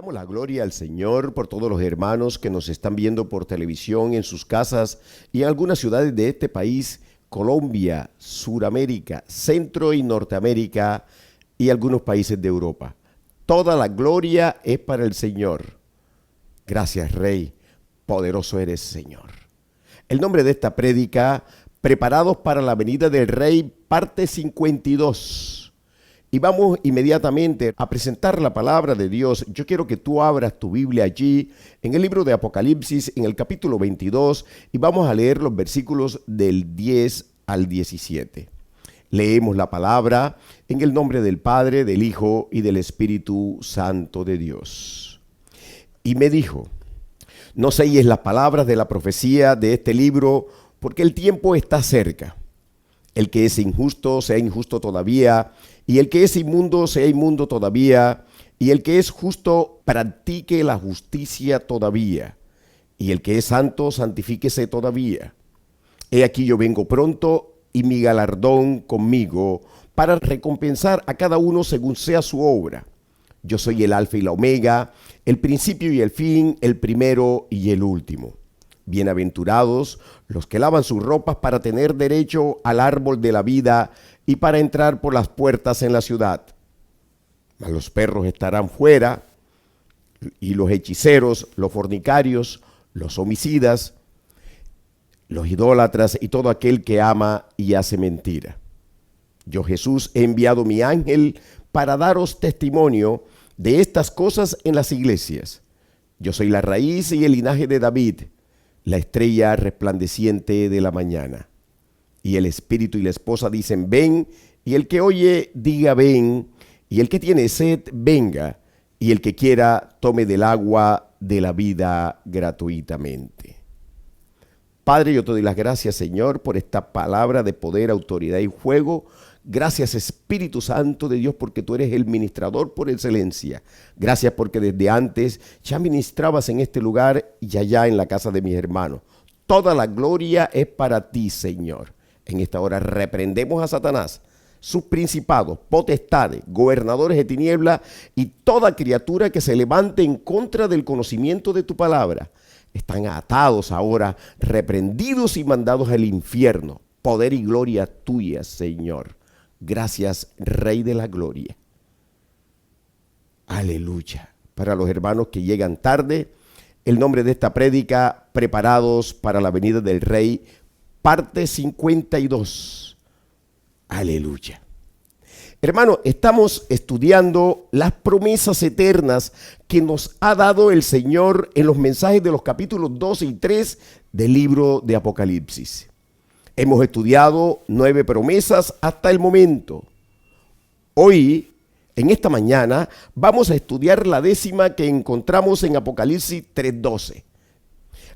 damos la gloria al Señor por todos los hermanos que nos están viendo por televisión en sus casas y en algunas ciudades de este país, Colombia, Suramérica, Centro y Norteamérica y algunos países de Europa. Toda la gloria es para el Señor. Gracias, Rey. Poderoso eres, Señor. El nombre de esta prédica, Preparados para la venida del Rey, parte 52. Y vamos inmediatamente a presentar la palabra de Dios. Yo quiero que tú abras tu Biblia allí, en el libro de Apocalipsis, en el capítulo 22, y vamos a leer los versículos del 10 al 17. Leemos la palabra en el nombre del Padre, del Hijo y del Espíritu Santo de Dios. Y me dijo: no selles las palabras de la profecía de este libro, porque el tiempo está cerca. El que es injusto sea injusto todavía, y el que es inmundo sea inmundo todavía, y el que es justo practique la justicia todavía, y el que es santo santifíquese todavía. He aquí yo vengo pronto, y mi galardón conmigo, para recompensar a cada uno según sea su obra. Yo soy el Alfa y la Omega, el principio y el fin, el primero y el último. Bienaventurados los que lavan sus ropas para tener derecho al árbol de la vida y para entrar por las puertas en la ciudad. Mas los perros estarán fuera, y los hechiceros, los fornicarios, los homicidas, los idólatras y todo aquel que ama y hace mentira. Yo, Jesús, he enviado mi ángel para daros testimonio de estas cosas en las iglesias. Yo soy la raíz y el linaje de David, la estrella resplandeciente de la mañana. Y el espíritu y la esposa dicen: ven, y el que oye diga: ven, y el que tiene sed venga, y el que quiera tome del agua de la vida gratuitamente. Padre, yo te doy las gracias, Señor, por esta palabra de poder, autoridad y fuego. Gracias, Espíritu Santo de Dios, porque tú eres el ministrador por excelencia. Gracias porque desde antes ya ministrabas en este lugar y allá en la casa de mis hermanos. Toda la gloria es para ti, Señor. En esta hora reprendemos a Satanás, sus principados, potestades, gobernadores de tinieblas y toda criatura que se levante en contra del conocimiento de tu palabra. Están atados ahora, reprendidos y mandados al infierno. Poder y gloria tuya, Señor. Gracias, Rey de la Gloria. Aleluya. Para los hermanos que llegan tarde, el nombre de esta prédica, Preparados para la venida del Rey, parte 52. Aleluya. Hermano, estamos estudiando las promesas eternas que nos ha dado el Señor en los mensajes de los capítulos 2 y 3 del libro de Apocalipsis. Hemos estudiado 9 promesas hasta el momento. Hoy, en esta mañana, vamos a estudiar la 10ª que encontramos en Apocalipsis 3:12.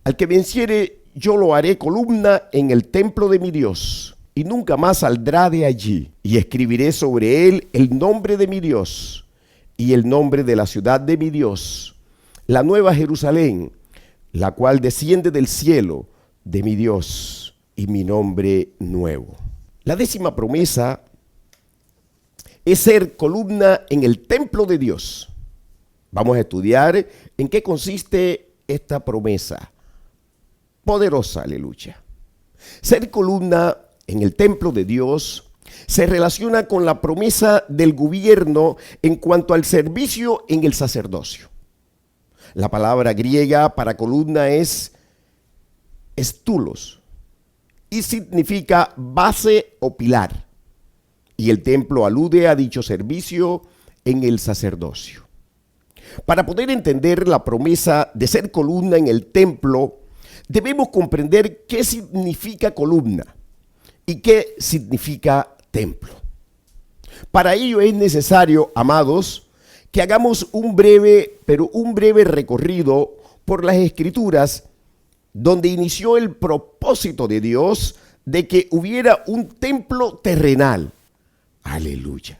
Al que venciere, yo lo haré columna en el templo de mi Dios, y nunca más saldrá de allí. Y escribiré sobre él el nombre de mi Dios, y el nombre de la ciudad de mi Dios, la nueva Jerusalén, la cual desciende del cielo de mi Dios, y mi nombre nuevo. La 10ª promesa es ser columna en el templo de Dios. Vamos a estudiar en qué consiste esta promesa. Poderosa, aleluya. Ser columna en el templo de Dios se relaciona con la promesa del gobierno en cuanto al servicio en el sacerdocio. La palabra griega para columna es estulos y significa base o pilar. Y el templo alude a dicho servicio en el sacerdocio. Para poder entender la promesa de ser columna en el templo, debemos comprender qué significa columna y qué significa templo. Para ello es necesario, amados, que hagamos un breve recorrido por las Escrituras, donde inició el propósito de Dios de que hubiera un templo terrenal. Aleluya.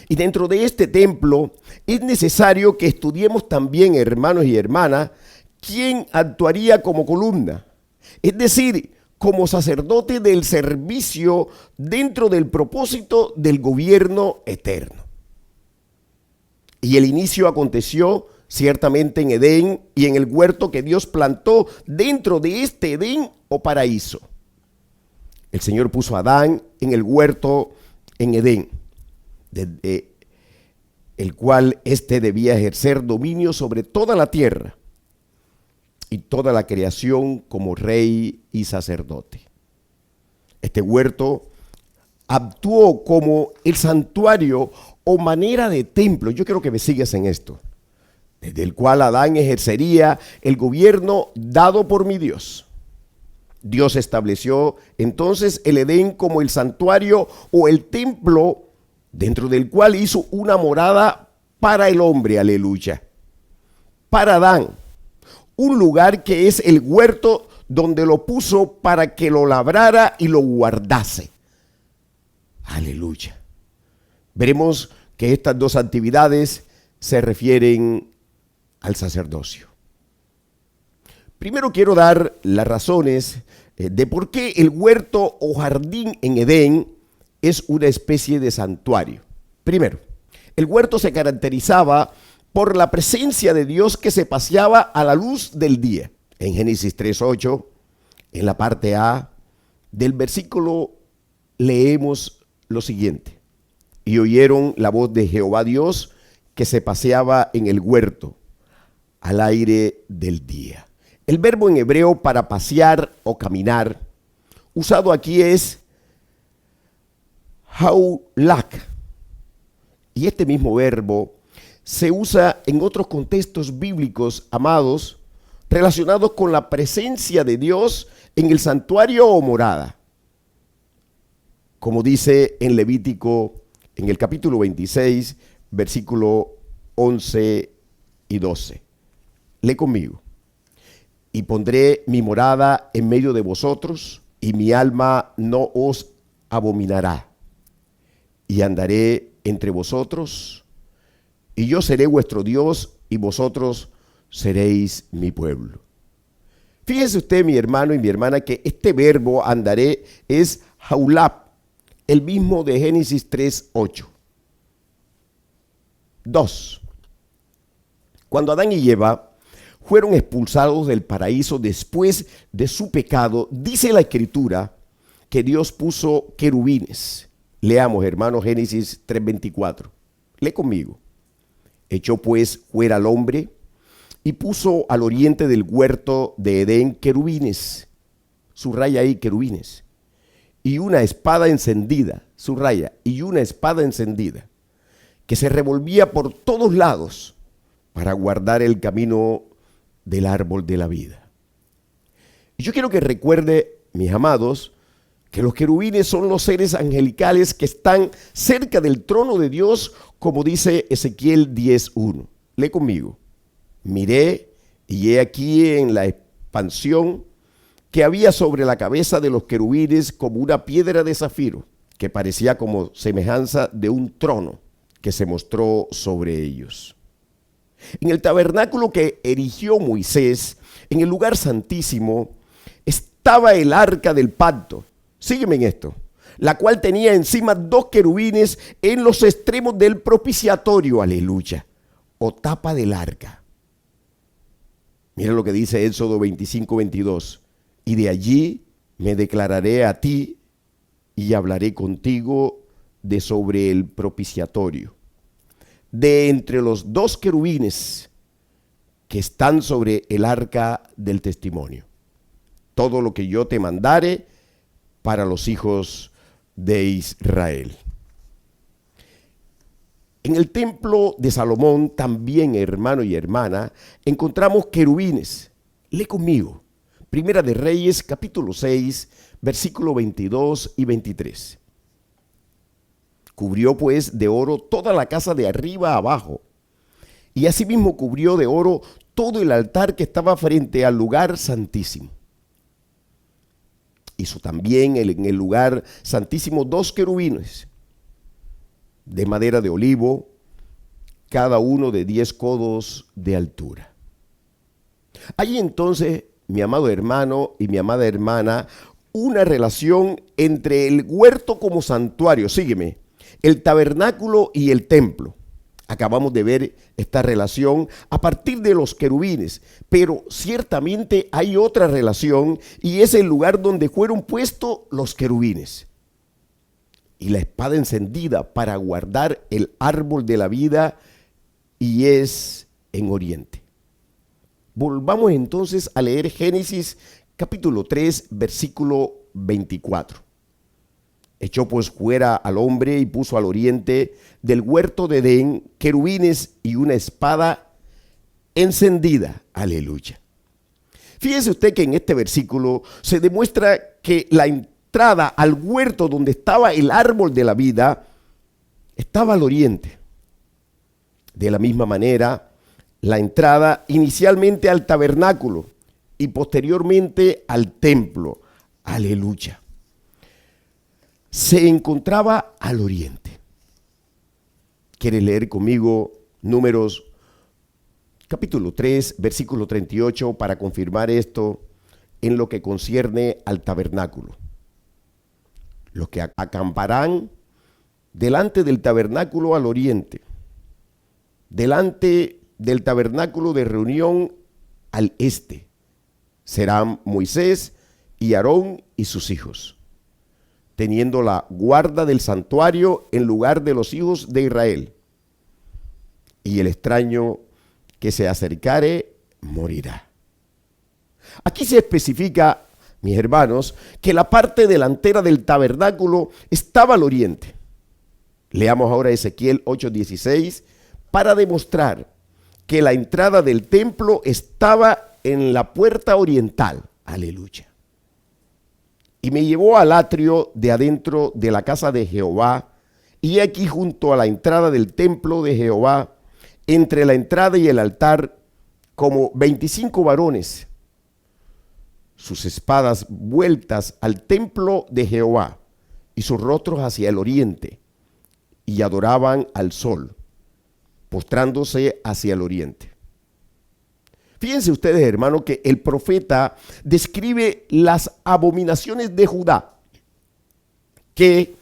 Y dentro de este templo es necesario que estudiemos también, hermanos y hermanas, quién actuaría como columna. Es decir, como sacerdote del servicio dentro del propósito del gobierno eterno. Y el inicio aconteció ciertamente en Edén y en el huerto que Dios plantó dentro de este Edén o paraíso. El Señor puso a Adán en el huerto en Edén, desde el cual éste debía ejercer dominio sobre toda la tierra y toda la creación como rey y sacerdote. Este huerto actuó como el santuario o manera de templo. Yo quiero que me sigas en esto. Desde el cual Adán ejercería el gobierno dado por mi Dios. Dios estableció entonces el Edén como el santuario o el templo dentro del cual hizo una morada para el hombre, aleluya. Para Adán, un lugar que es el huerto donde lo puso para que lo labrara y lo guardase. Aleluya. Veremos que estas dos actividades se refieren al sacerdocio. Primero quiero dar las razones de por qué el huerto o jardín en Edén es una especie de santuario. Primero, el huerto se caracterizaba por la presencia de Dios que se paseaba a la luz del día. En Génesis 3:8, en la parte A del versículo, leemos lo siguiente: y oyeron la voz de Jehová Dios que se paseaba en el huerto al aire del día. El verbo en hebreo para pasear o caminar, usado aquí es haulak. Y este mismo verbo se usa en otros contextos bíblicos, amados, relacionados con la presencia de Dios en el santuario o morada. Como dice en Levítico, en el capítulo 26, versículo 11 y 12. Lee conmigo. Y pondré mi morada en medio de vosotros, y mi alma no os abominará. Y andaré entre vosotros, y yo seré vuestro Dios, y vosotros seréis mi pueblo. Fíjese usted, mi hermano y mi hermana, que este verbo andaré es haulab, el mismo de Génesis 3:8. 2. Cuando Adán y Eva fueron expulsados del paraíso después de su pecado, dice la Escritura que Dios puso querubines. Leamos, hermanos, Génesis 3:24. Lee conmigo. Echó pues fuera al hombre y puso al oriente del huerto de Edén querubines. Subraya ahí querubines. Y una espada encendida, subraya, y una espada encendida, que se revolvía por todos lados para guardar el camino del árbol de la vida. Y yo quiero que recuerde, mis amados, que los querubines son los seres angelicales que están cerca del trono de Dios, como dice Ezequiel 10:1. Lee conmigo. Miré y he aquí en la expansión que había sobre la cabeza de los querubines como una piedra de zafiro, que parecía como semejanza de un trono que se mostró sobre ellos. En el tabernáculo que erigió Moisés, en el lugar santísimo, estaba el arca del pacto. Sígueme en esto. La cual tenía encima dos querubines en los extremos del propiciatorio, aleluya, o tapa del arca. Mira lo que dice Éxodo 25:22. Y de allí me declararé a ti y hablaré contigo de sobre el propiciatorio. De entre los dos querubines que están sobre el arca del testimonio. Todo lo que yo te mandare para los hijos de Israel. En el templo de Salomón también, hermano y hermana, encontramos querubines. Lee conmigo. Primera de Reyes, capítulo 6, versículo 22 y 23. Cubrió pues de oro toda la casa de arriba a abajo, y asimismo cubrió de oro todo el altar que estaba frente al lugar santísimo. Hizo también en el lugar santísimo dos querubines de madera de olivo, cada uno de 10 codos de altura. Hay entonces, mi amado hermano y mi amada hermana, una relación entre el huerto como santuario, sígueme, el tabernáculo y el templo. Acabamos de ver esta relación a partir de los querubines, pero ciertamente hay otra relación y es el lugar donde fueron puestos los querubines. Y la espada encendida para guardar el árbol de la vida y es en oriente. Volvamos entonces a leer Génesis capítulo 3, versículo 24. Echó pues fuera al hombre y puso al oriente del huerto de Edén querubines y una espada encendida. Aleluya. Fíjese usted que en este versículo se demuestra que la entrada al huerto donde estaba el árbol de la vida estaba al oriente. De la misma manera, la entrada inicialmente al tabernáculo y posteriormente al templo. Aleluya. Se encontraba al oriente. ¿Quieres leer conmigo Números capítulo 3, versículo 38 para confirmar esto en lo que concierne al tabernáculo? Los que acamparán delante del tabernáculo al oriente, delante del tabernáculo de reunión al este, serán Moisés y Aarón y sus hijos, teniendo la guarda del santuario en lugar de los hijos de Israel. Y el extraño que se acercare morirá. Aquí se especifica, mis hermanos, que la parte delantera del tabernáculo estaba al oriente. Leamos ahora Ezequiel 8:16 para demostrar que la entrada del templo estaba en la puerta oriental. Aleluya. Y me llevó al atrio de adentro de la casa de Jehová, y aquí junto a la entrada del templo de Jehová, entre la entrada y el altar, como 25 varones, sus espadas vueltas al templo de Jehová, y sus rostros hacia el oriente, y adoraban al sol, postrándose hacia el oriente. Fíjense ustedes, hermanos, que el profeta describe las abominaciones de Judá, que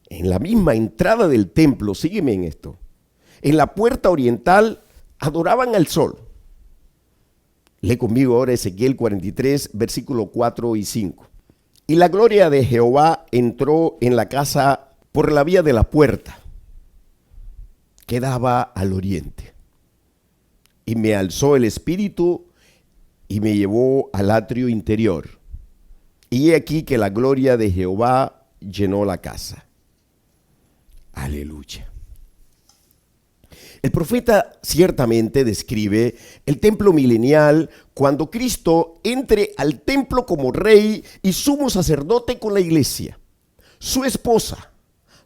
en la misma entrada del templo, sígueme en esto, en la puerta oriental adoraban al sol. Lee conmigo ahora Ezequiel 43, versículo 4 y 5. Y la gloria de Jehová entró en la casa por la vía de la puerta, que daba al oriente. Y me alzó el espíritu y me llevó al atrio interior. Y he aquí que la gloria de Jehová llenó la casa. Aleluya. El profeta ciertamente describe el templo milenial cuando Cristo entre al templo como rey y sumo sacerdote con la iglesia, su esposa,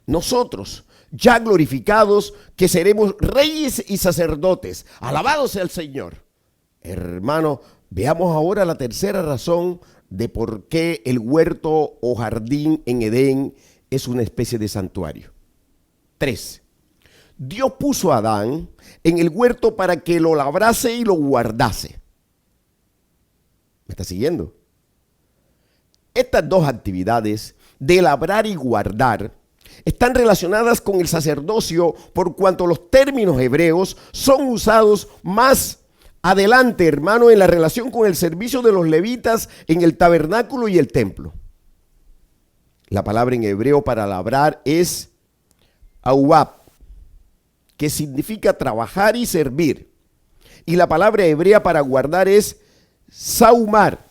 nosotros, ya glorificados, que seremos reyes y sacerdotes. Alabado sea el Señor. Hermano, veamos ahora la tercera razón de por qué el huerto o jardín en Edén es una especie de santuario. 3. Dios puso a Adán en el huerto para que lo labrase y lo guardase. ¿Me está siguiendo? Estas dos actividades de labrar y guardar están relacionadas con el sacerdocio por cuanto los términos hebreos son usados más adelante, hermano, en la relación con el servicio de los levitas en el tabernáculo y el templo. La palabra en hebreo para labrar es auab, que significa trabajar y servir. Y la palabra hebrea para guardar es saumar,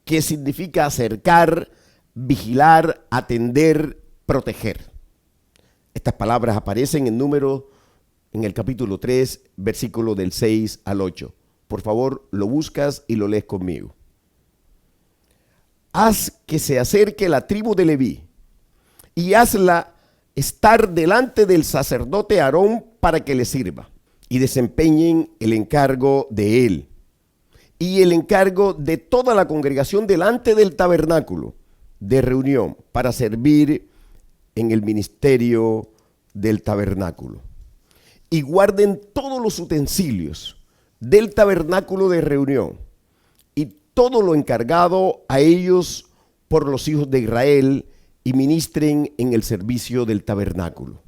que significa acercar, vigilar, atender, proteger. Estas palabras aparecen en Números, en el capítulo 3, versículo del 6 al 8. Por favor, lo buscas y lo lees conmigo. Haz que se acerque la tribu de Leví y hazla estar delante del sacerdote Aarón para que le sirva y desempeñen el encargo de él y el encargo de toda la congregación delante del tabernáculo de reunión para servir en el ministerio del tabernáculo. Y guarden todos los utensilios del tabernáculo de reunión y todo lo encargado a ellos por los hijos de Israel y ministren en el servicio del tabernáculo.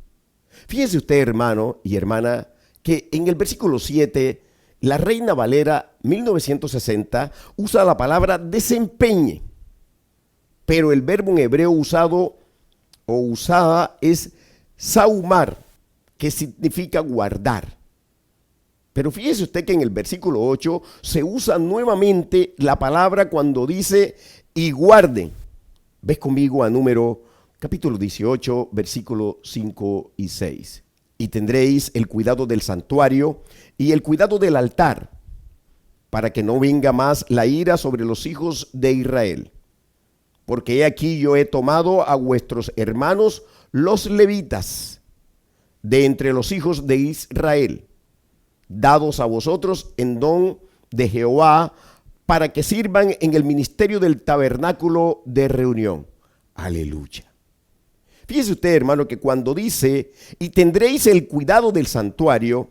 Fíjese usted, hermano y hermana, que en el versículo 7, la Reina Valera 1960 usa la palabra desempeñe, pero el verbo en hebreo usado o usada es saumar, que significa guardar. Pero fíjese usted que en el versículo 8 se usa nuevamente la palabra cuando dice y guarden. Ves conmigo a Número capítulo 18, versículos 5 y 6. Y tendréis el cuidado del santuario y el cuidado del altar, para que no venga más la ira sobre los hijos de Israel. Porque he aquí yo he tomado a vuestros hermanos los levitas de entre los hijos de Israel, dados a vosotros en don de Jehová, para que sirvan en el ministerio del tabernáculo de reunión. Aleluya. Fíjese usted, hermano, que cuando dice, y tendréis el cuidado del santuario,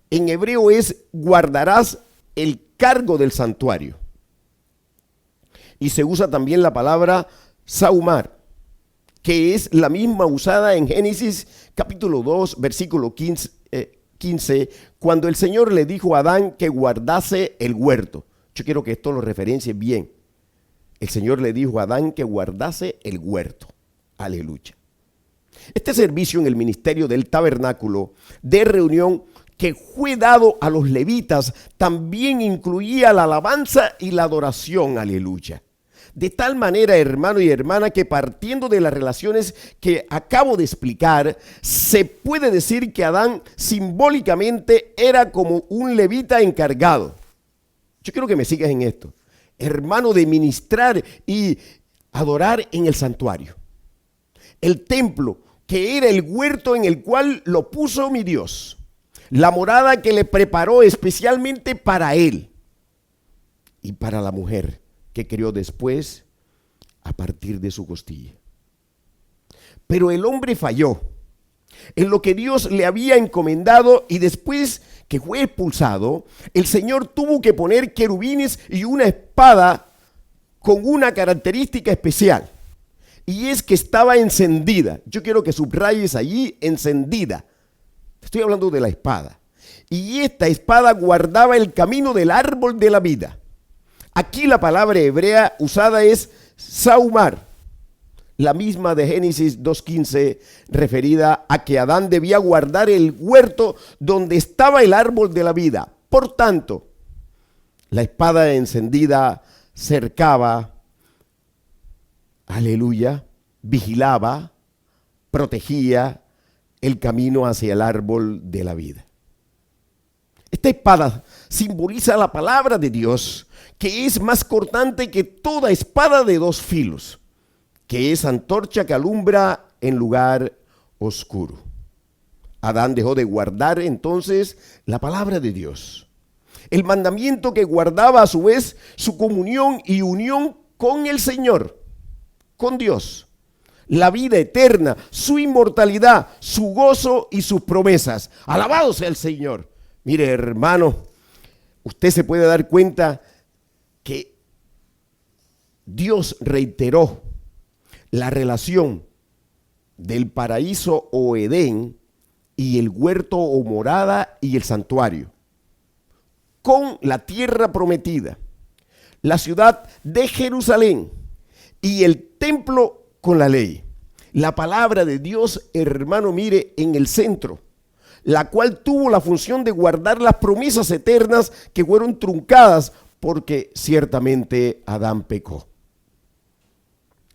en hebreo es guardarás el cargo del santuario. Y se usa también la palabra saumar, que es la misma usada en Génesis capítulo 2, versículo 15, cuando el Señor le dijo a Adán que guardase el huerto. Yo quiero que esto lo referencie bien. El Señor le dijo a Adán que guardase el huerto. Aleluya. Este servicio en el ministerio del tabernáculo de reunión que fue dado a los levitas también incluía la alabanza y la adoración. Aleluya. De tal manera, hermano y hermana, que partiendo de las relaciones que acabo de explicar, se puede decir que Adán simbólicamente era como un levita encargado. Yo quiero que me sigas en esto, hermano, de ministrar y adorar en el santuario. El templo, que era el huerto en el cual lo puso mi Dios. La morada que le preparó especialmente para él y para la mujer que crió después a partir de su costilla. Pero el hombre falló en lo que Dios le había encomendado, y después que fue expulsado, el Señor tuvo que poner querubines y una espada con una característica especial, y es que estaba encendida. Yo quiero que subrayes allí, encendida. Estoy hablando de la espada. Y esta espada guardaba el camino del árbol de la vida. Aquí la palabra hebrea usada es saumar, la misma de Génesis 2:15, referida a que Adán debía guardar el huerto donde estaba el árbol de la vida. Por tanto, la espada encendida cercaba, aleluya, vigilaba, protegía el camino hacia el árbol de la vida. Esta espada simboliza la palabra de Dios, que es más cortante que toda espada de dos filos, que es antorcha que alumbra en lugar oscuro. Adán dejó de guardar entonces la palabra de Dios, el mandamiento que guardaba a su vez su comunión y unión con el Señor, con Dios, la vida eterna, su inmortalidad, su gozo y sus promesas. Alabado sea el Señor. Mire, hermano, usted se puede dar cuenta que Dios reiteró la relación del paraíso o Edén y el huerto o morada y el santuario con la tierra prometida, la ciudad de Jerusalén y el templo con la ley. La palabra de Dios, hermano, mire, en el centro, la cual tuvo la función de guardar las promesas eternas que fueron truncadas porque ciertamente Adán pecó.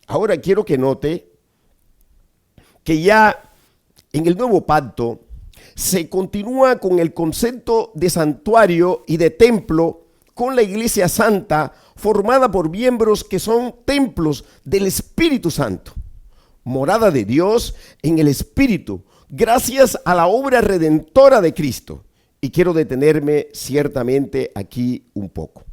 Ahora quiero que note que ya en el nuevo pacto se continúa con el concepto de santuario y de templo con la iglesia santa formada por miembros que son templos del Espíritu Santo, morada de Dios en el Espíritu, gracias a la obra redentora de Cristo. Y quiero detenerme ciertamente aquí un poco.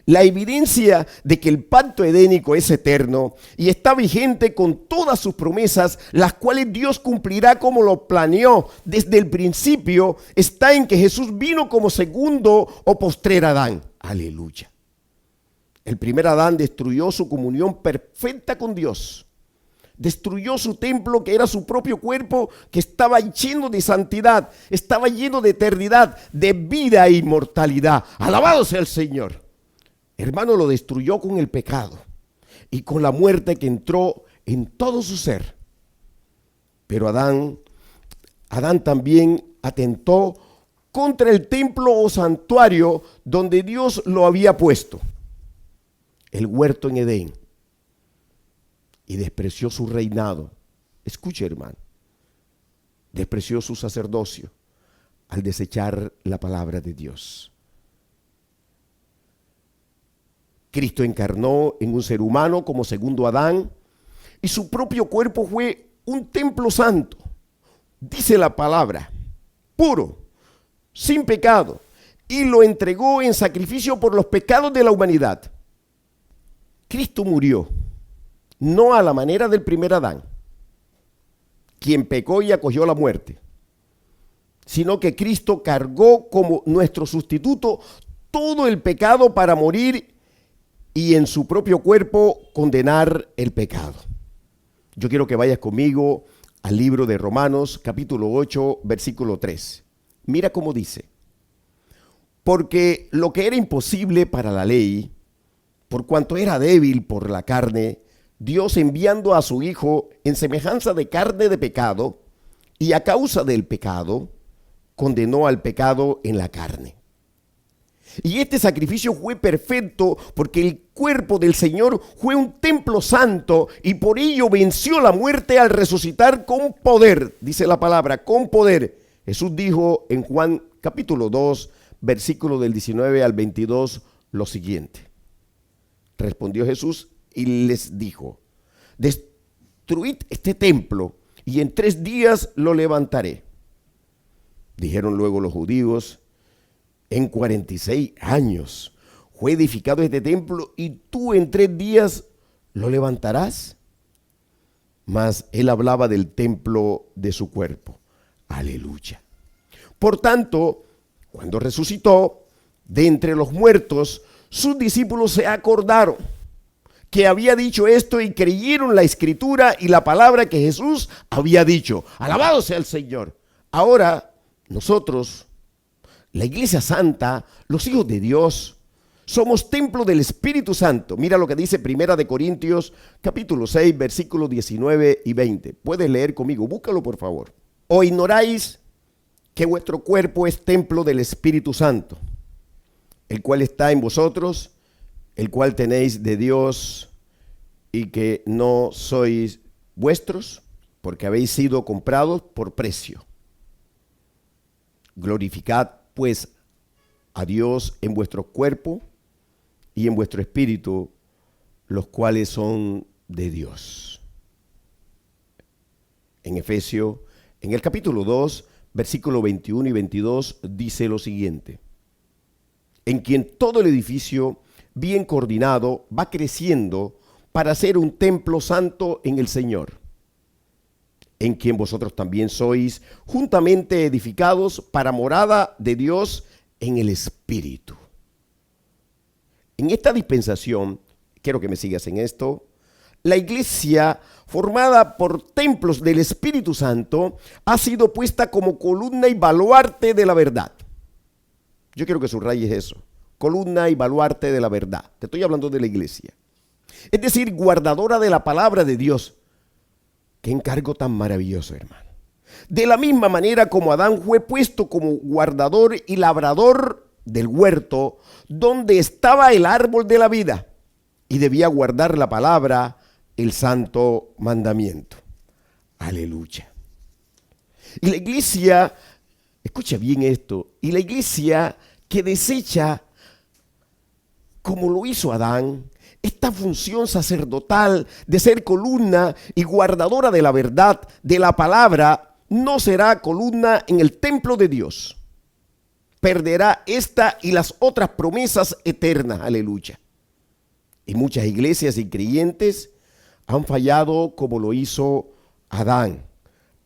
La evidencia de que el pacto edénico es eterno y está vigente con todas sus promesas, las cuales Dios cumplirá como lo planeó desde el principio, está en que Jesús vino como segundo o postrer Adán. Aleluya. El primer Adán destruyó su comunión perfecta con Dios. destruyó su templo, que era su propio cuerpo, que estaba lleno de santidad, estaba lleno de eternidad, de vida e inmortalidad. Alabado sea el Señor. Hermano, lo destruyó con el pecado y con la muerte que entró en todo su ser. Pero Adán también atentó contra el templo o santuario donde Dios lo había puesto, el huerto en Edén, y despreció su reinado. Escuche, hermano, despreció su sacerdocio al desechar la palabra de Dios. Cristo encarnó en un ser humano como segundo Adán, y su propio cuerpo fue un templo santo, dice la palabra, puro, sin pecado, y lo entregó en sacrificio por los pecados de la humanidad. Cristo murió, no a la manera del primer Adán, quien pecó y acogió la muerte, sino que Cristo cargó como nuestro sustituto todo el pecado para morir y en su propio cuerpo condenar el pecado. Yo quiero que vayas conmigo al libro de Romanos, capítulo 8, versículo 3. Mira cómo dice: porque lo que era imposible para la ley, por cuanto era débil por la carne, Dios, enviando a su Hijo en semejanza de carne de pecado, y a causa del pecado, condenó al pecado en la carne. Y este sacrificio fue perfecto porque el cuerpo del Señor fue un templo santo, y por ello venció la muerte al resucitar con poder. Dice la palabra, con poder. Jesús dijo en Juan capítulo 2, versículo del 19 al 22, lo siguiente. Respondió Jesús y les dijo: destruid este templo y en 3 días lo levantaré. Dijeron luego los judíos: en 46 años fue edificado este templo, y tú en 3 días lo levantarás. Mas él hablaba del templo de su cuerpo. Aleluya. Por tanto, cuando resucitó de entre los muertos, sus discípulos se acordaron que había dicho esto y creyeron la escritura y la palabra que Jesús había dicho. Alabado sea el Señor. Ahora nosotros, la Iglesia Santa, los hijos de Dios, somos templo del Espíritu Santo. Mira lo que dice Primera de Corintios, capítulo 6, versículos 19 y 20. Puedes leer conmigo, búscalo por favor. ¿O ignoráis que vuestro cuerpo es templo del Espíritu Santo, el cual está en vosotros, el cual tenéis de Dios, y que no sois vuestros, porque habéis sido comprados por precio? Glorificad pues a Dios en vuestro cuerpo y en vuestro espíritu, los cuales son de Dios. En Efesios, en el capítulo 2, versículo 21 y 22, dice lo siguiente: en quien todo el edificio, bien coordinado, va creciendo para ser un templo santo en el Señor, en quien vosotros también sois juntamente edificados para morada de Dios en el Espíritu. En esta dispensación, quiero que me sigas en esto, la iglesia, formada por templos del Espíritu Santo, ha sido puesta como columna y baluarte de la verdad. Yo quiero que subrayes eso: columna y baluarte de la verdad. Te estoy hablando de la iglesia. Es decir, guardadora de la palabra de Dios. Qué encargo tan maravilloso, hermano. De la misma manera como Adán fue puesto como guardador y labrador del huerto donde estaba el árbol de la vida, y debía guardar la palabra, el santo mandamiento. Aleluya. Y la iglesia, escucha bien esto, y la iglesia que desecha, como lo hizo Adán, esta función sacerdotal de ser columna y guardadora de la verdad, de la palabra, no será columna en el templo de Dios. Perderá esta y las otras promesas eternas. Aleluya. Y muchas iglesias y creyentes han fallado como lo hizo Adán.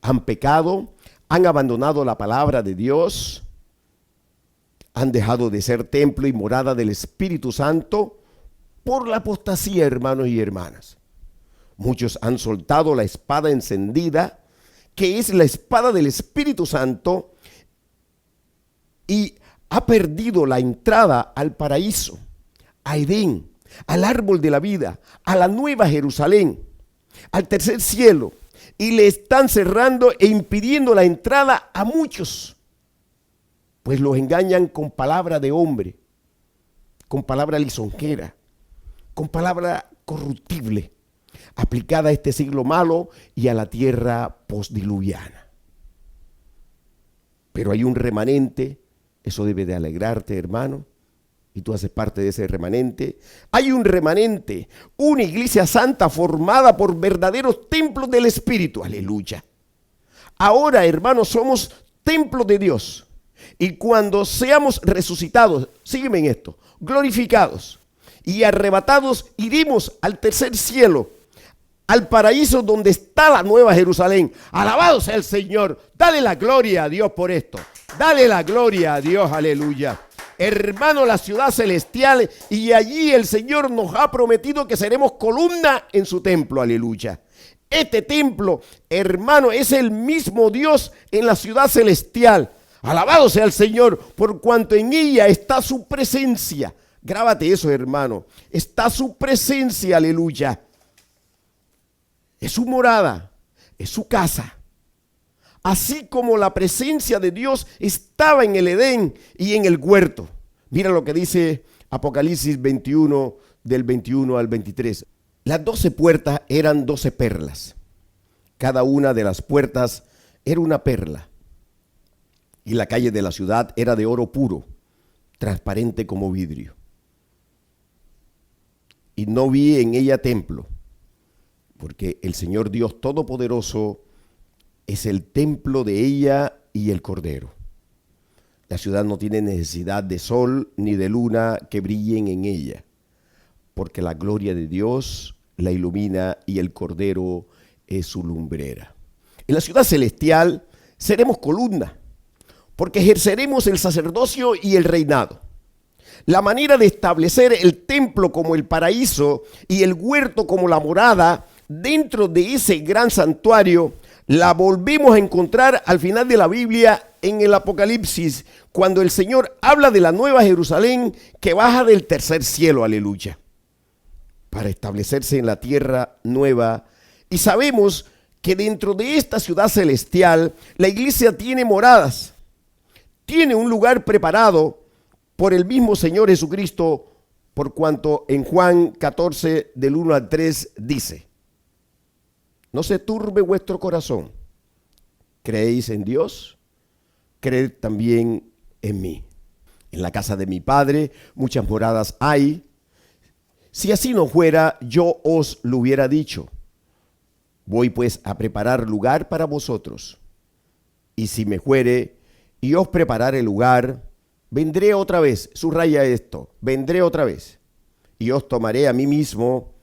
Han pecado, han abandonado la palabra de Dios, han dejado de ser templo y morada del Espíritu Santo por la apostasía, hermanos y hermanas. Muchos han soltado la espada encendida, que es la espada del Espíritu Santo, y ha perdido la entrada al paraíso, a Edén, al árbol de la vida, a la nueva Jerusalén, al tercer cielo, y le están cerrando e impidiendo la entrada a muchos, pues los engañan con palabra de hombre, con palabra lisonjera, con palabra corruptible, aplicada a este siglo malo y a la tierra postdiluviana. Pero hay un remanente, eso debe de alegrarte, hermano, y tú haces parte de ese remanente. Hay un remanente, una iglesia santa formada por verdaderos templos del Espíritu, aleluya. Ahora, hermanos, somos templos de Dios, y cuando seamos resucitados, sígueme en esto, glorificados y arrebatados, iremos al tercer cielo, al paraíso donde está la nueva Jerusalén. Alabado sea el Señor. Dale la gloria a Dios por esto. Dale la gloria a Dios, aleluya. Hermano, la ciudad celestial, y allí el Señor nos ha prometido que seremos columna en su templo, aleluya. Este templo, hermano, es el mismo Dios en la ciudad celestial. Alabado sea el Señor, por cuanto en ella está su presencia. Grábate eso, hermano. Está su presencia, aleluya. Es su morada, es su casa. Así como la presencia de Dios estaba en el Edén y en el huerto. Mira lo que dice Apocalipsis 21, del 21 al 23. Las 12 puertas eran 12 perlas. Cada una de las puertas era una perla. Y la calle de la ciudad era de oro puro, transparente como vidrio. Y no vi en ella templo, porque el Señor Dios Todopoderoso es el templo de ella y el Cordero. La ciudad no tiene necesidad de sol ni de luna que brillen en ella, porque la gloria de Dios la ilumina y el Cordero es su lumbrera. En la ciudad celestial seremos columna, porque ejerceremos el sacerdocio y el reinado. La manera de establecer el templo como el paraíso y el huerto como la morada dentro de ese gran santuario la volvemos a encontrar al final de la Biblia en el Apocalipsis, cuando el Señor habla de la nueva Jerusalén que baja del tercer cielo, aleluya, para establecerse en la tierra nueva. Y sabemos que dentro de esta ciudad celestial la iglesia tiene moradas, tiene un lugar preparado por el mismo Señor Jesucristo, por cuanto en Juan 14 del 1 al 3 dice: no se turbe vuestro corazón. ¿Creéis en Dios? Creed también en mí. En la casa de mi Padre muchas moradas hay. Si así no fuera, yo os lo hubiera dicho. Voy pues a preparar lugar para vosotros. Y si me fuere y os preparare lugar, vendré otra vez. Subraya esto: vendré otra vez. Y os tomaré a mí mismo,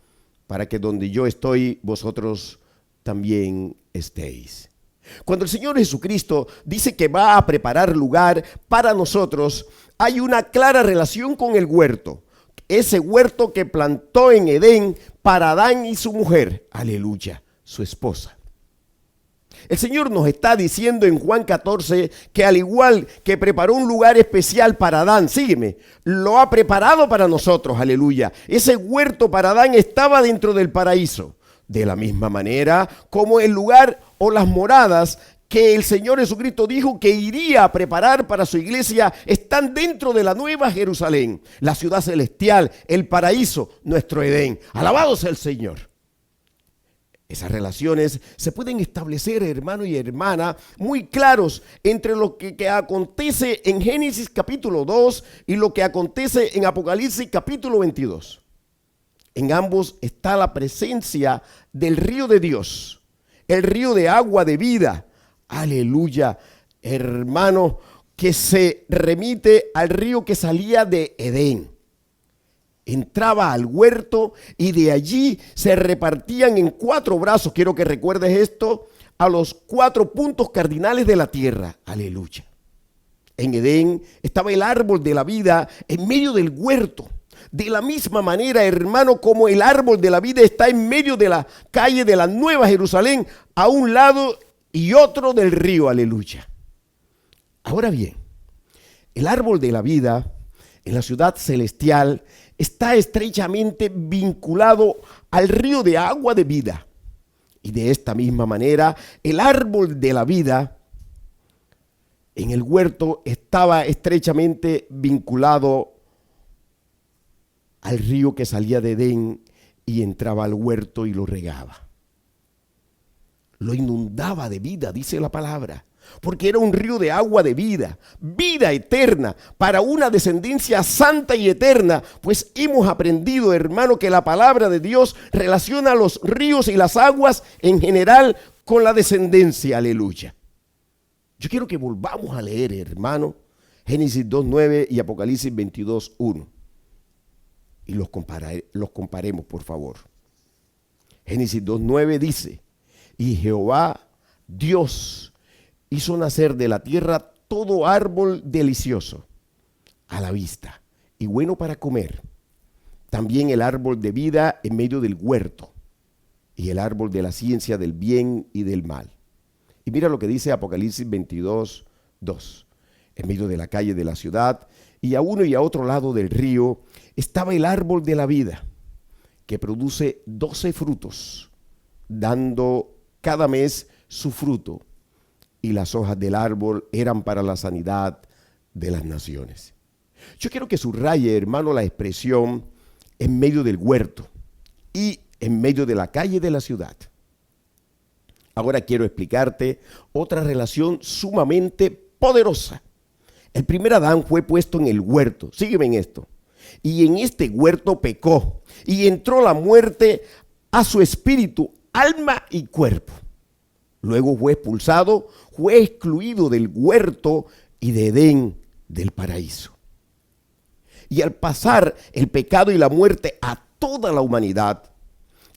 para que donde yo estoy, vosotros también estéis. Cuando el Señor Jesucristo dice que va a preparar lugar para nosotros, hay una clara relación con el huerto. Ese huerto que plantó en Edén para Adán y su mujer, aleluya, su esposa. El Señor nos está diciendo en Juan 14 que al igual que preparó un lugar especial para Adán, sígueme, lo ha preparado para nosotros, aleluya. Ese huerto para Adán estaba dentro del paraíso. De la misma manera como el lugar o las moradas que el Señor Jesucristo dijo que iría a preparar para su iglesia están dentro de la nueva Jerusalén, la ciudad celestial, el paraíso, nuestro Edén. Alabado sea el Señor. Esas relaciones se pueden establecer, hermano y hermana, muy claros entre lo que acontece en Génesis capítulo 2 y lo que acontece en Apocalipsis capítulo 22. En ambos está la presencia del río de Dios, el río de agua de vida. Aleluya, hermano, que se remite al río que salía de Edén. Entraba al huerto y de allí se repartían en 4 brazos. Quiero que recuerdes esto, a los 4 puntos cardinales de la tierra. Aleluya. En Edén estaba el árbol de la vida en medio del huerto. De la misma manera, hermano, como el árbol de la vida está en medio de la calle de la Nueva Jerusalén, a un lado y otro del río. Aleluya. Ahora bien, el árbol de la vida en la ciudad celestial está estrechamente vinculado al río de agua de vida. Y de esta misma manera, el árbol de la vida en el huerto estaba estrechamente vinculado al río que salía de Edén y entraba al huerto y lo regaba. Lo inundaba de vida, dice la palabra, porque era un río de agua de vida, vida eterna, para una descendencia santa y eterna. Pues hemos aprendido, hermano, que la palabra de Dios relaciona los ríos y las aguas en general con la descendencia. Aleluya. Yo quiero que volvamos a leer, hermano, Génesis 2:9 y Apocalipsis 22:1. Y los comparemos, por favor. Génesis 2:9 dice: y Jehová Dios hizo nacer de la tierra todo árbol delicioso a la vista y bueno para comer, también el árbol de vida en medio del huerto y el árbol de la ciencia del bien y del mal. Y mira lo que dice Apocalipsis 22:2. En medio de la calle de la ciudad y a uno y a otro lado del río estaba el árbol de la vida, que produce 12 frutos, dando cada mes su fruto, y las hojas del árbol eran para la sanidad de las naciones. Yo quiero que subraye, hermano, la expresión en medio del huerto y en medio de la calle de la ciudad. Ahora quiero explicarte otra relación sumamente poderosa. El primer Adán fue puesto en el huerto, sígueme en esto, y en este huerto pecó, y entró la muerte a su espíritu, alma y cuerpo. Luego fue expulsado, fue excluido del huerto y de Edén, del paraíso. Y al pasar el pecado y la muerte a toda la humanidad,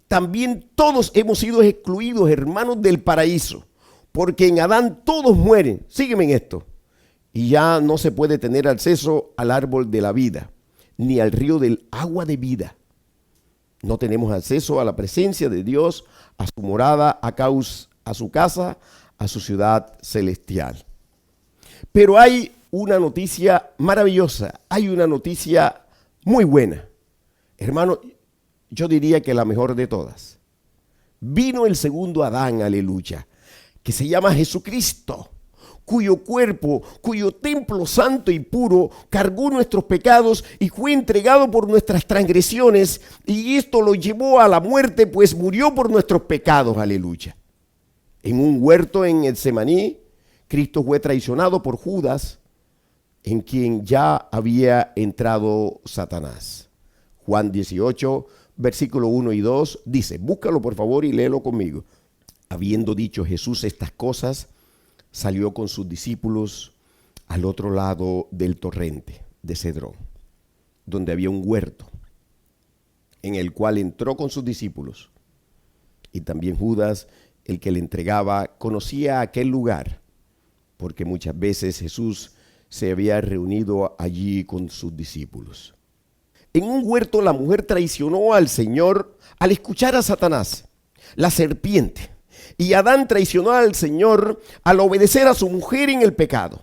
también todos hemos sido excluidos, hermanos, del paraíso, porque en Adán todos mueren, sígueme en esto, y ya no se puede tener acceso al árbol de la vida, ni al río del agua de vida. No tenemos acceso a la presencia de Dios, a su morada, a su casa, a su ciudad celestial. Pero hay una noticia maravillosa, hay una noticia muy buena. Hermano, yo diría que la mejor de todas. Vino el segundo Adán, aleluya, que se llama Jesucristo, cuyo cuerpo, cuyo templo santo y puro cargó nuestros pecados y fue entregado por nuestras transgresiones, y esto lo llevó a la muerte, pues murió por nuestros pecados, aleluya. En un huerto en Getsemaní, Cristo fue traicionado por Judas, en quien ya había entrado Satanás. Juan 18, versículo 1 y 2 dice, búscalo por favor y léelo conmigo. Habiendo dicho Jesús estas cosas, salió con sus discípulos al otro lado del torrente de Cedrón, donde había un huerto, en el cual entró con sus discípulos. Y también Judas, el que le entregaba, conocía aquel lugar, porque muchas veces Jesús se había reunido allí con sus discípulos. En un huerto la mujer traicionó al Señor al escuchar a Satanás, la serpiente. Y Adán traicionó al Señor al obedecer a su mujer en el pecado.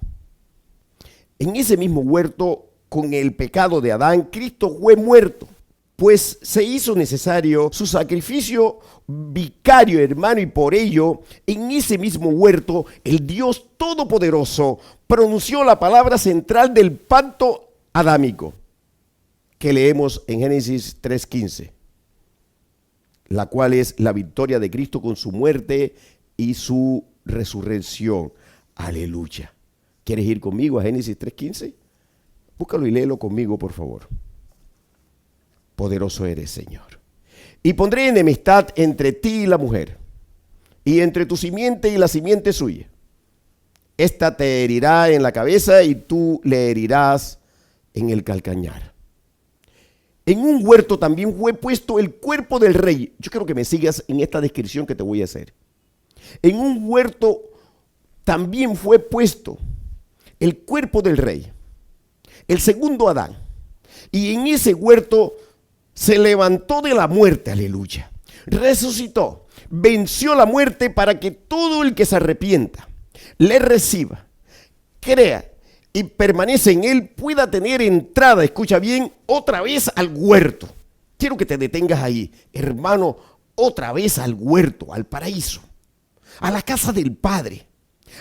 En ese mismo huerto, con el pecado de Adán, Cristo fue muerto, pues se hizo necesario su sacrificio vicario, hermano, y por ello, en ese mismo huerto, el Dios Todopoderoso pronunció la palabra central del pacto adámico, que leemos en Génesis 3:15. La cual es la victoria de Cristo con su muerte y su resurrección. Aleluya. ¿Quieres ir conmigo a Génesis 3:15? Búscalo y léelo conmigo, por favor. Poderoso eres, Señor. Y pondré enemistad entre ti y la mujer, y entre tu simiente y la simiente suya. Esta te herirá en la cabeza y tú le herirás en el calcañar. En un huerto también fue puesto el cuerpo del rey. Yo quiero que me sigas en esta descripción que te voy a hacer. En un huerto también fue puesto el cuerpo del rey, el segundo Adán, Y en ese huerto se levantó de la muerte, aleluya. Resucitó, venció la muerte para que todo el que se arrepienta, le reciba, crea y permanece en él, pueda tener entrada, escucha bien, otra vez al huerto. Quiero que te detengas ahí, hermano, otra vez al huerto, al paraíso, a la casa del Padre,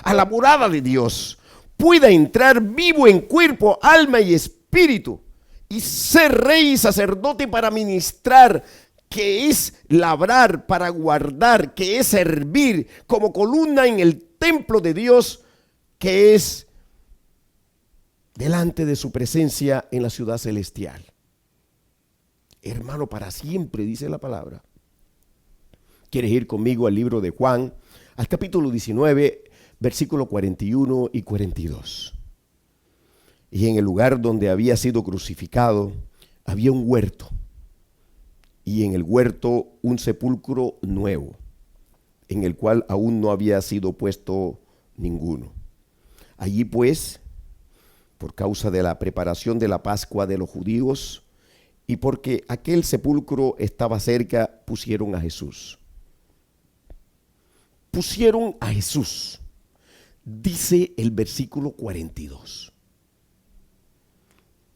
a la morada de Dios. Pueda entrar vivo en cuerpo, alma y espíritu y ser rey y sacerdote para ministrar, que es labrar, para guardar, que es servir como columna en el templo de Dios, que es delante de su presencia en la ciudad celestial. Hermano, para siempre, dice la palabra. ¿Quieres ir conmigo al libro de Juan, al capítulo 19, versículos 41 y 42? Y en el lugar donde había sido crucificado había un huerto, y en el huerto un sepulcro nuevo, en el cual aún no había sido puesto ninguno. Allí pues, por causa de la preparación de la Pascua de los judíos, y porque aquel sepulcro estaba cerca, pusieron a Jesús. Pusieron a Jesús, dice el versículo 42.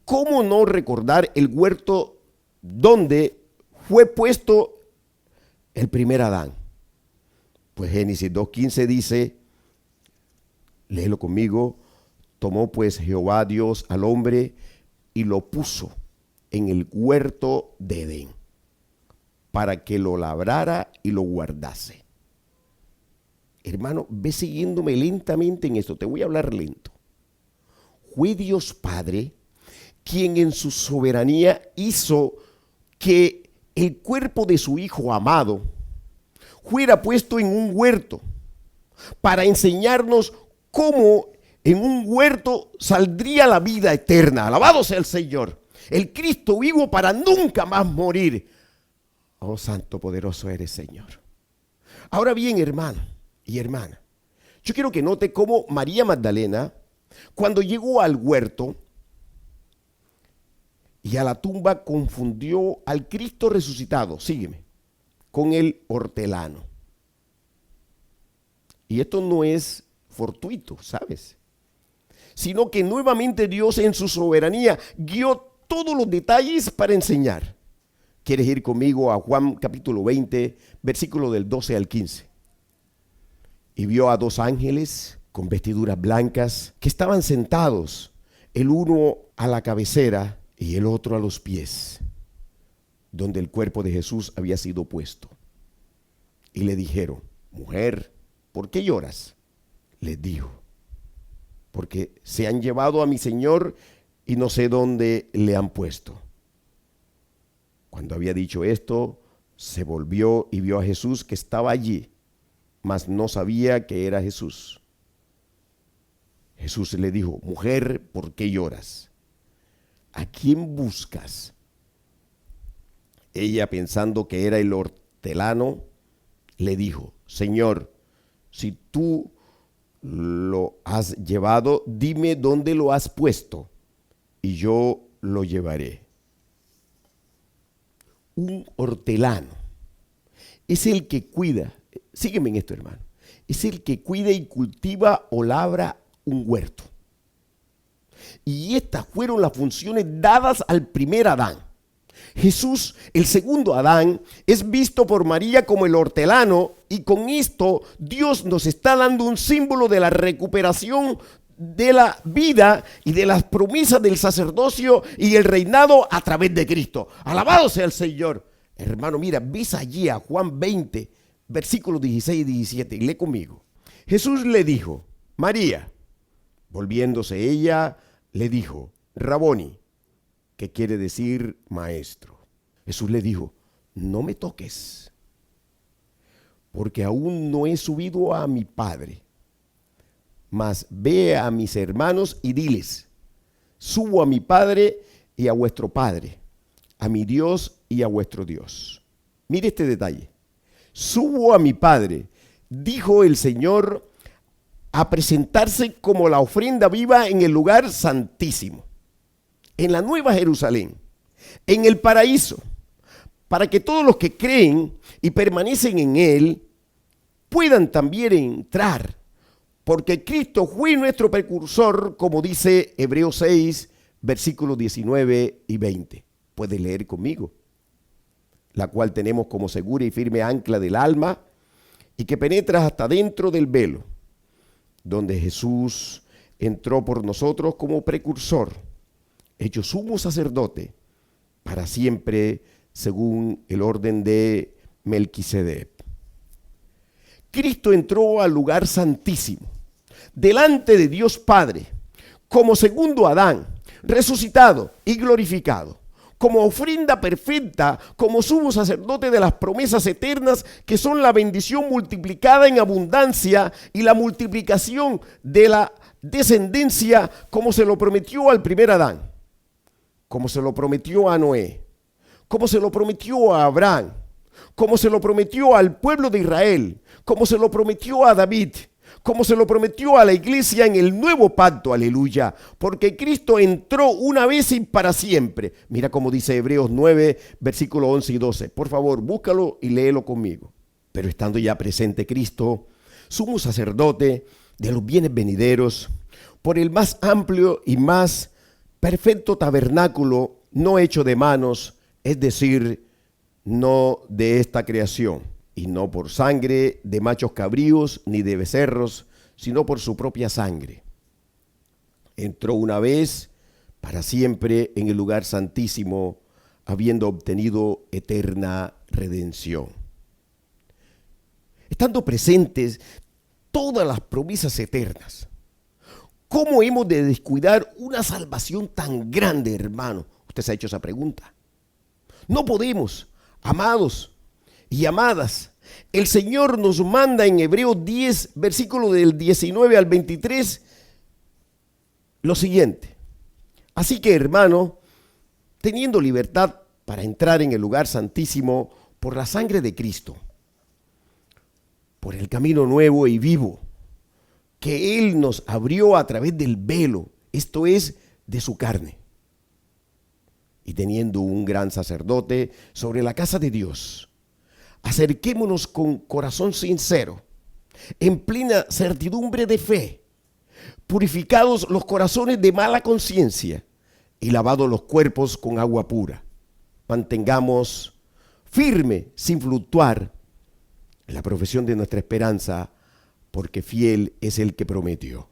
¿Cómo no recordar el huerto donde fue puesto el primer Adán? Pues Génesis 2:15 dice, léelo conmigo: tomó pues Jehová Dios al hombre y lo puso en el huerto de Edén, para que lo labrara y lo guardase. Hermano, ve siguiéndome lentamente en esto, te voy a hablar lento. Fue Dios Padre quien en su soberanía hizo que el cuerpo de su Hijo amado fuera puesto en un huerto, para enseñarnos cómo en un huerto saldría la vida eterna. Alabado sea el Señor. El Cristo vivo para nunca más morir. Oh, santo poderoso eres, Señor. Ahora bien, hermano y hermana, yo quiero que note cómo María Magdalena, cuando llegó al huerto y a la tumba, confundió al Cristo resucitado, sígueme, con el hortelano. Y esto no es fortuito, ¿sabes? Sino que nuevamente Dios en su soberanía guió todos los detalles para enseñar. ¿Quieres ir conmigo a Juan capítulo 20, versículo del 12 al 15? Y vio a dos ángeles con vestiduras blancas que estaban sentados, el uno a la cabecera y el otro a los pies, donde el cuerpo de Jesús había sido puesto. Y le dijeron: mujer, ¿por qué lloras? Les dijo: porque se han llevado a mi Señor y no sé dónde le han puesto. Cuando había dicho esto, se volvió y vio a Jesús que estaba allí, mas no sabía que era Jesús. Jesús le dijo: mujer, ¿por qué lloras? ¿A quién buscas? Ella, pensando que era el hortelano, le dijo: Señor, si tú lo has llevado, dime dónde lo has puesto, y yo lo llevaré. Un hortelano es el que cuida, sígueme en esto, hermano, es el que cuida y cultiva o labra un huerto. Y estas fueron las funciones dadas al primer Adán. Jesús, el segundo Adán, es visto por María como el hortelano, y con esto Dios nos está dando un símbolo de la recuperación de la vida y de las promesas del sacerdocio y el reinado a través de Cristo. Alabado sea el Señor. Hermano, mira, ves allí a Juan 20, versículos 16 y 17, y lee conmigo. Jesús le dijo: María. Volviéndose ella, le dijo: Raboni, que quiere decir maestro. Jesús le dijo: no me toques, porque aún no he subido a mi Padre, mas ve a mis hermanos y diles: subo a mi Padre y a vuestro Padre, a mi Dios y a vuestro Dios. Mire este detalle: subo a mi Padre, dijo el Señor, a presentarse como la ofrenda viva en el lugar santísimo. en la Nueva Jerusalén, en el paraíso, para que todos los que creen y permanecen en él puedan también entrar, porque Cristo fue nuestro precursor, como dice Hebreos 6, versículos 19 y 20. Puede leer conmigo. La cual tenemos como segura y firme ancla del alma y que penetra hasta dentro del velo, donde Jesús entró por nosotros como precursor, hecho sumo sacerdote para siempre según el orden de Melquisedec. Cristo entró al lugar santísimo, delante de Dios Padre, como segundo Adán, resucitado y glorificado, como ofrenda perfecta, como sumo sacerdote de las promesas eternas, que son la bendición multiplicada en abundancia y la multiplicación de la descendencia, como se lo prometió al primer Adán, como se lo prometió a Noé, como se lo prometió a Abraham, como se lo prometió al pueblo de Israel, como se lo prometió a David, como se lo prometió a la iglesia en el nuevo pacto, aleluya, porque Cristo entró una vez y para siempre. Mira cómo dice Hebreos 9, versículos 11 y 12. Por favor, búscalo y léelo conmigo. Pero estando ya presente Cristo, sumo sacerdote de los bienes venideros, por el más amplio y más perfecto tabernáculo, no hecho de manos, es decir, no de esta creación, y no por sangre de machos cabríos ni de becerros, sino por su propia sangre. Entró una vez para siempre en el lugar santísimo, habiendo obtenido eterna redención. Estando presentes todas las promesas eternas, ¿cómo hemos de descuidar una salvación tan grande, hermano? Usted se ha hecho esa pregunta. No podemos, amados y amadas. El Señor nos manda en Hebreos 10, versículo del 19 al 23, lo siguiente. Así que, hermano, teniendo libertad para entrar en el lugar santísimo por la sangre de Cristo, por el camino nuevo y vivo que Él nos abrió a través del velo, esto es, de su carne, y teniendo un gran sacerdote sobre la casa de Dios, acerquémonos con corazón sincero, en plena certidumbre de fe, purificados los corazones de mala conciencia y lavados los cuerpos con agua pura. Mantengamos firme, sin fluctuar, la profesión de nuestra esperanza, porque fiel es el que prometió.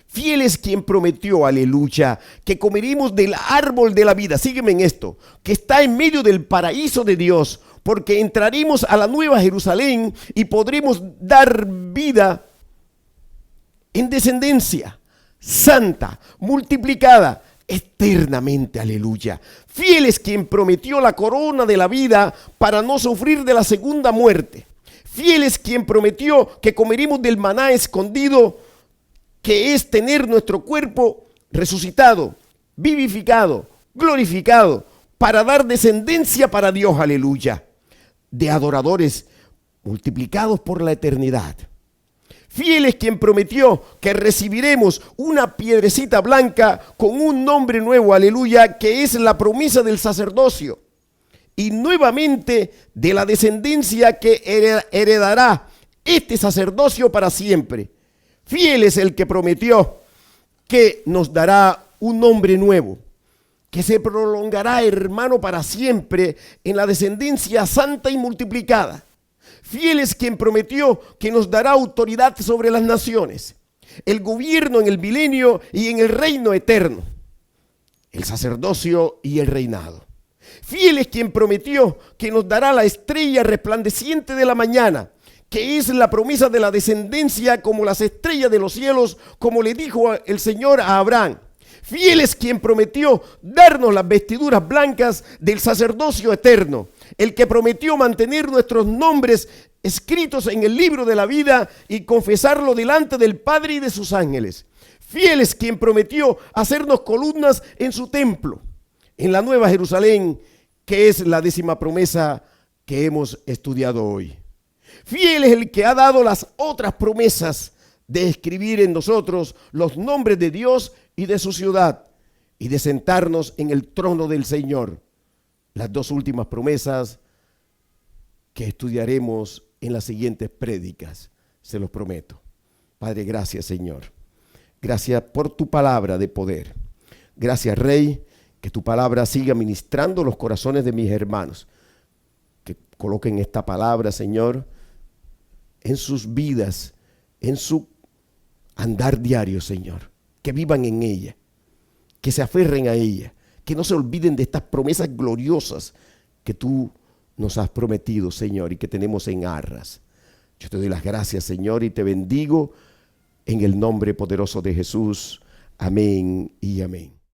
Fiel es quien prometió, aleluya, que comeremos del árbol de la vida, sígueme en esto, que está en medio del paraíso de Dios, porque entraremos a la Nueva Jerusalén y podremos dar vida en descendencia santa, multiplicada eternamente, aleluya. Fiel es quien prometió la corona de la vida para no sufrir de la segunda muerte. Fiel es quien prometió que comeremos del maná escondido, que es tener nuestro cuerpo resucitado, vivificado, glorificado, para dar descendencia para Dios, aleluya, de adoradores multiplicados por la eternidad. Fiel es quien prometió que recibiremos una piedrecita blanca con un nombre nuevo, aleluya, que es la promesa del sacerdocio, y nuevamente de la descendencia que heredará este sacerdocio para siempre. Fiel es el que prometió que nos dará un nombre nuevo, que se prolongará, hermano, para siempre en la descendencia santa y multiplicada. Fiel es quien prometió que nos dará autoridad sobre las naciones, el gobierno en el milenio y en el reino eterno, el sacerdocio y el reinado. Fiel es quien prometió que nos dará la estrella resplandeciente de la mañana, que es la promesa de la descendencia como las estrellas de los cielos, como le dijo el Señor a Abraham. Fiel es quien prometió darnos las vestiduras blancas del sacerdocio eterno, el que prometió mantener nuestros nombres escritos en el libro de la vida y confesarlo delante del Padre y de sus ángeles. Fiel es quien prometió hacernos columnas en su templo, en la Nueva Jerusalén, que es la 10ª promesa que hemos estudiado hoy. Fiel es el que ha dado las otras promesas de escribir en nosotros los nombres de Dios y de su ciudad, y de sentarnos en el trono del Señor. Las dos últimas promesas que estudiaremos en las siguientes prédicas, se los prometo. Padre, gracias, Señor. Gracias por tu palabra de poder. Gracias, Rey, que tu palabra siga ministrando los corazones de mis hermanos. Que coloquen esta palabra, Señor, en sus vidas, en su andar diario, Señor. Que vivan en ella, que se aferren a ella, que no se olviden de estas promesas gloriosas que tú nos has prometido, Señor, y que tenemos en arras. Yo te doy las gracias, Señor, y te bendigo en el nombre poderoso de Jesús. Amén y amén.